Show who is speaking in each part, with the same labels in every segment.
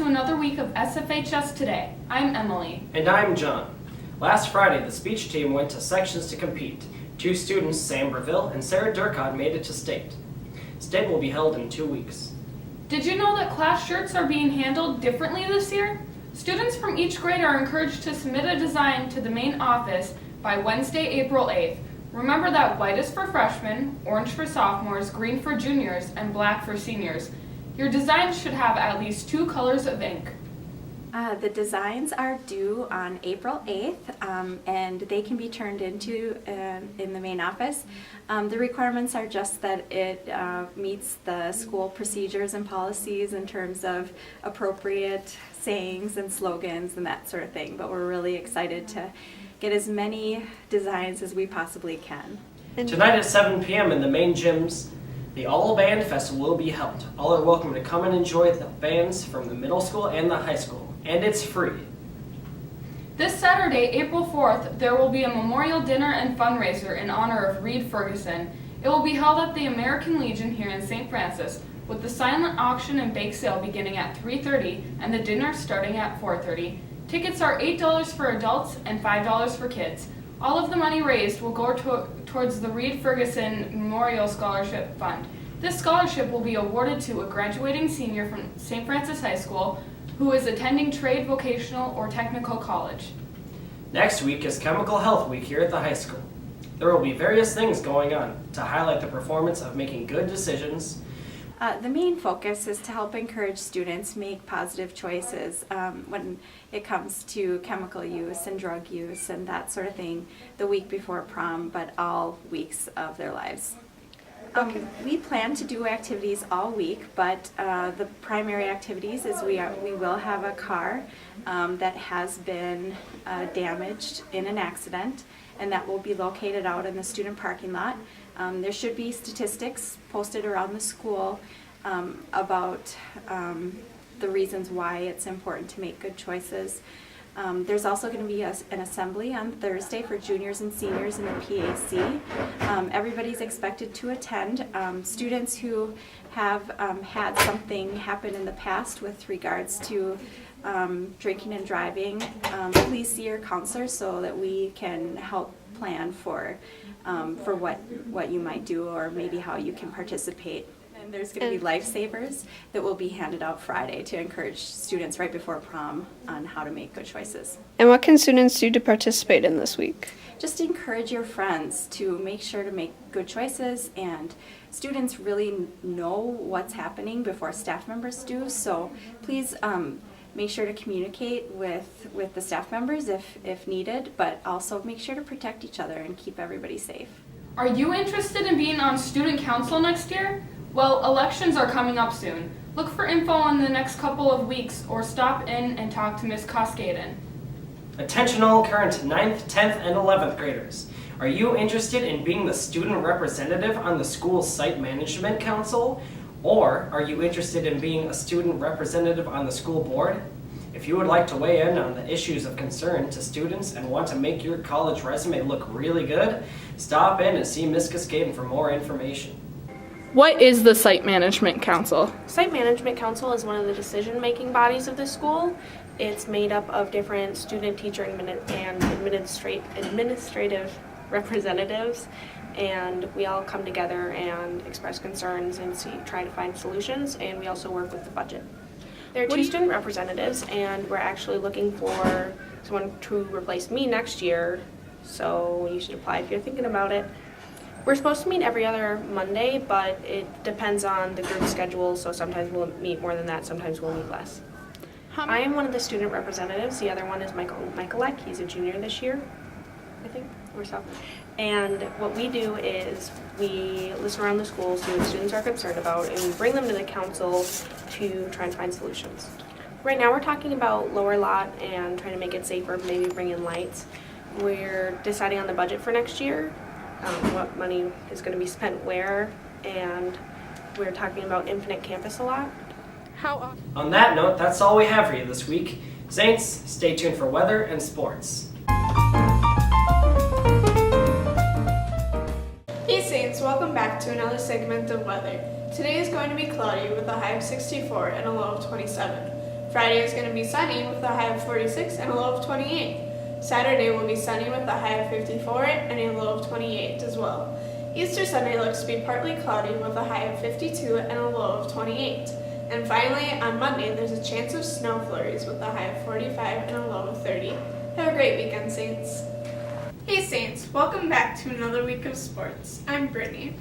Speaker 1: another week of SFHS Today. I'm Emily.
Speaker 2: And I'm John. Last Friday, the speech team went to sections to compete. 2 students, Sam Breville and Sarah Durkot, made it to state. State will be held in 2 weeks.
Speaker 1: Did you know that class shirts are being handled differently this year? Students from each grade are encouraged to submit a design to the main office by Wednesday, April 8th. Remember that white is for freshmen, orange for sophomores, green for juniors, and black for seniors. Your design should have at least 2 colors of ink.
Speaker 3: The designs are due on April 8th, and they can be turned into in the main office. The requirements are just that it meets the school procedures and policies in terms of appropriate sayings and slogans and that sort of thing, but we're really excited to get as many designs as we possibly can.
Speaker 2: Tonight at 7 p.m. in the main gyms, the All Band Festival will be held. All are welcome to come and enjoy the bands from the middle school and the high school, and it's free.
Speaker 1: This Saturday, April 4th, there will be a memorial dinner and fundraiser in honor of Reed Ferguson. It will be held at the American Legion here in St. Francis, with the silent auction and bake sale beginning at 3:30 and the dinner starting at 4:30. Tickets are $8 for adults and $5 for kids. All of the money raised will go towards the Reed Ferguson Memorial Scholarship Fund. This scholarship will be awarded to a graduating senior from St. Francis High School who is attending trade, vocational, or technical college.
Speaker 2: Next week is Chemical Health Week here at the high school. There will be various things going on to highlight the performance of making good decisions.
Speaker 3: The main focus is to help encourage students make positive choices when it comes to chemical use and drug use and that sort of thing the week before prom, but all weeks of their lives. We plan to do activities all week, but the primary activities is we will have a car that has been damaged in an accident, and that will be located out in the student parking lot. There should be statistics posted around the school about the reasons why it's important to make good choices. There's also going to be an assembly on Thursday for juniors and seniors in the PAC. Everybody's expected to attend. Students who have had something happen in the past with regards to drinking and driving, please see your counselor so that we can help plan for what you might do or maybe how you can participate. And there's going to be lifesavers that will be handed out Friday to encourage students right before prom on how to make good choices.
Speaker 4: And what can students do to participate in this week?
Speaker 3: Just encourage your friends to make sure to make good choices, and students really know what's happening before staff members do, so please make sure to communicate with the staff members if needed, but also make sure to protect each other and keep everybody safe.
Speaker 1: Are you interested in being on student council next year? Well, elections are coming up soon. Look for info in the next couple of weeks or stop in and talk to Ms. Koskaden.
Speaker 2: Attention all current 9th, 10th, and 11th graders. Are you interested in being the student representative on the school site management council? Or are you interested in being a student representative on the school board? If you would like to weigh in on the issues of concern to students and want to make your college resume look really good, stop in and see Ms. Koskaden for more information.
Speaker 4: What is the Site Management Council?
Speaker 5: Site Management Council is one of the decision-making bodies of the school. It's made up of different student, teacher, and administrative representatives, and we all come together and express concerns and try to find solutions, and we also work with the budget. There are 2 student representatives, and we're actually looking for someone to replace me next year, so you should apply if you're thinking about it. We're supposed to meet every other Monday, but it depends on the group schedule, so sometimes we'll meet more than that, sometimes we'll meet less. I am one of the student representatives. The other one is Michaelek. He's a junior this year, I think, or so. And what we do is we listen around the school, see what students are concerned about, and we bring them to the council to try and find solutions. Right now we're talking about lower lot and trying to make it safer, maybe bring in lights. We're deciding on the budget for next year. What money is going to be spent where, and we're talking about Infinite Campus a lot.
Speaker 2: On that note, that's all we have for you this week. Saints, stay tuned for weather and sports.
Speaker 6: Hey Saints, welcome back to another segment of weather. Today is going to be cloudy with a high of 64 and a low of 27. Friday is going to be sunny with a high of 46 and a low of 28. Saturday will be sunny with a high of 54 and a low of 28 as well. Easter Sunday looks to be partly cloudy with a high of 52 and a low of 28. And finally, on Monday, there's a chance of snow flurries with a high of 45 and a low of 30. Have a great weekend, Saints. Hey Saints, welcome back to another week of sports. I'm Brittany.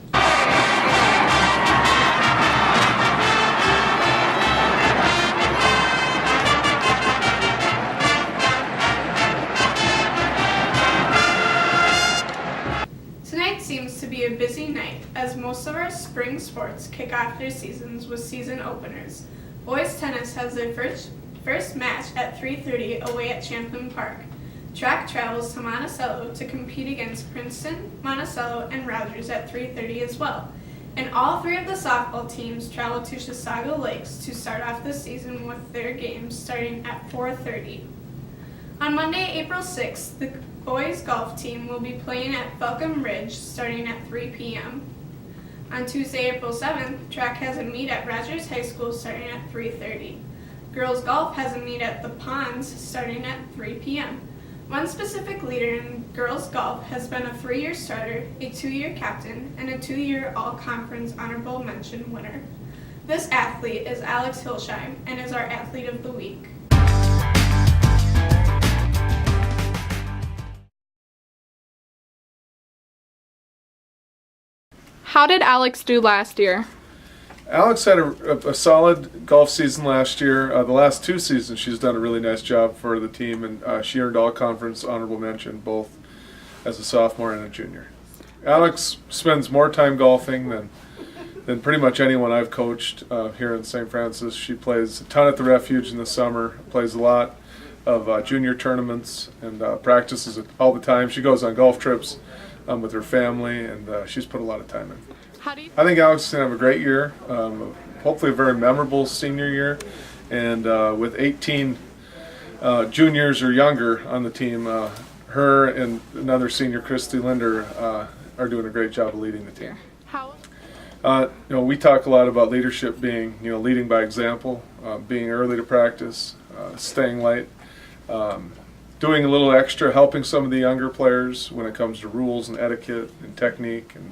Speaker 6: Tonight seems to be a busy night as most of our spring sports kick off their seasons with season openers. Boys tennis has their first match at 3:30 away at Champlain Park. Track travels to Monticello to compete against Princeton, Monticello, and Rogers at 3:30 as well. And all three of the softball teams travel to Chisago Lakes to start off the season with their games starting at 4:30. On Monday, April 6th, the boys golf team will be playing at Falcon Ridge starting at 3 p.m. On Tuesday, April 7th, track has a meet at Rogers High School starting at 3:30. Girls golf has a meet at the Ponds starting at 3 p.m. One specific leader in girls golf has been a 3-year starter, a 2-year captain, and a 2-year all-conference honorable mention winner. This athlete is Alex Hilsheim and is our athlete of the week.
Speaker 4: How did Alex do last year?
Speaker 7: Alex had a solid golf season last year. The last 2 seasons, she's done a really nice job for the team, and she earned all-conference honorable mention both as a sophomore and a junior. Alex spends more time golfing than pretty much anyone I've coached here in St. Francis. She plays a ton at the Refuge in the summer, plays a lot of junior tournaments, and practices all the time. She goes on golf trips with her family, and she's put a lot of time in. I think Alex is going to have a great year, hopefully a very memorable senior year, and with 18 juniors or younger on the team, her and another senior, Christy Linder, are doing a great job of leading the team. We talk a lot about leadership being, leading by example, being early to practice, staying late, doing a little extra, helping some of the younger players when it comes to rules and etiquette and technique, and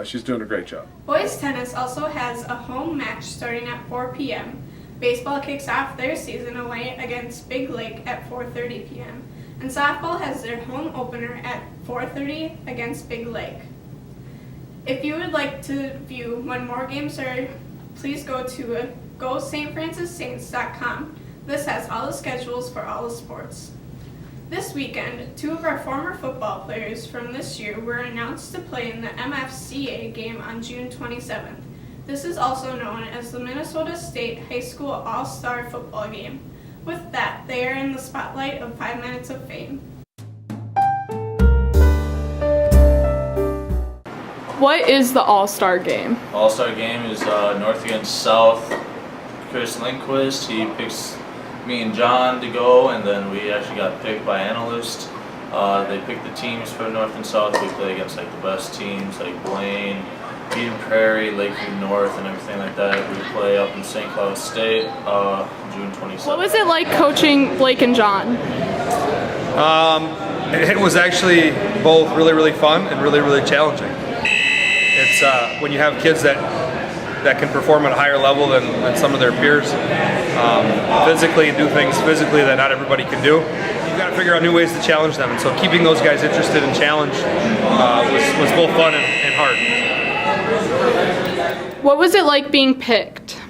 Speaker 7: she's doing a great job.
Speaker 6: Boys tennis also has a home match starting at 4 p.m. Baseball kicks off their season away against Big Lake at 4:30 p.m. And softball has their home opener at 4:30 against Big Lake. If you would like to view when more games are, please go to GoStFrancisSaints.com. This has all the schedules for all the sports. This weekend, 2 of our former football players from this year were announced to play in the MFCA game on June 27th. This is also known as the Minnesota State High School All-Star Football Game. With that, they are in the spotlight of 5 Minutes of Fame.
Speaker 4: What is the All-Star Game?
Speaker 8: All-Star Game is North against South. Chris Lindquist, he picks me and John to go, and then we actually got picked by analysts. They picked the teams for North and South. We play against the best teams like Blaine, Eden Prairie, Lakeview North, and everything like that. We play up in St. Cloud State, June 27th.
Speaker 4: What was it like coaching Blake and John?
Speaker 9: It was actually both really, really fun and really, really challenging. It's when you have kids that can perform at a higher level than some of their peers, physically do things physically that not everybody can do. You've got to figure out new ways to challenge them, and so keeping those guys interested and challenged was both fun and hard.
Speaker 4: What was it like being picked?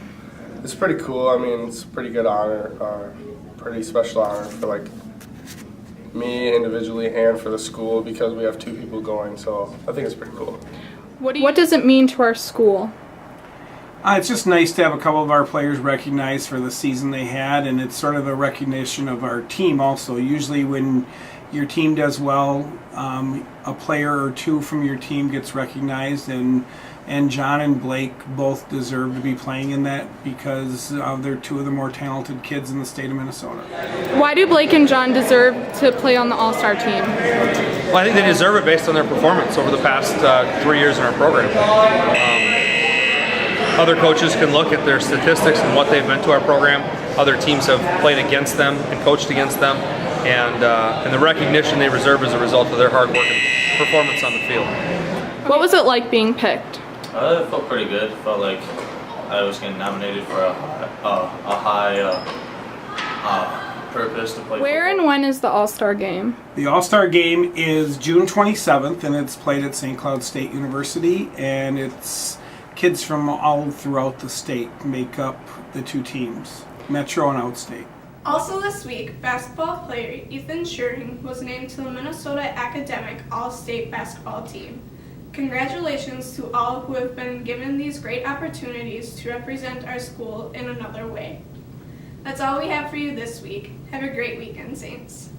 Speaker 10: It's pretty cool. I mean, it's a pretty good honor, pretty special honor for me individually and for the school because we have 2 people going, so I think it's pretty cool.
Speaker 4: What does it mean to our school?
Speaker 11: It's just nice to have a couple of our players recognized for the season they had, and it's sort of a recognition of our team also. Usually when your team does well, a player or 2 from your team gets recognized, and John and Blake both deserve to be playing in that because they're 2 of the more talented kids in the state of Minnesota.
Speaker 4: Why do Blake and John deserve to play on the All-Star team?
Speaker 9: Well, I think they deserve it based on their performance over the past 3 years in our program. Other coaches can look at their statistics and what they've meant to our program other teams have played against them and coached against them, and the recognition they deserve as a result of their hard work and performance on the field.
Speaker 4: What was it like being picked?
Speaker 8: It felt pretty good. Felt like I was getting nominated for a high purpose to play
Speaker 4: Where
Speaker 8: football.
Speaker 4: and when is the All-Star game?
Speaker 11: The All-Star Game is June 27th, and it's played at St. Cloud State University, and it's kids from all throughout the state make up the two teams, Metro and Outstate.
Speaker 6: Also this week, basketball player Ethan Schuring was named to the Minnesota Academic All-State Basketball Team. Congratulations to all who have been given these great opportunities to represent our school in another way. That's all we have for you this week. Have a great weekend, Saints.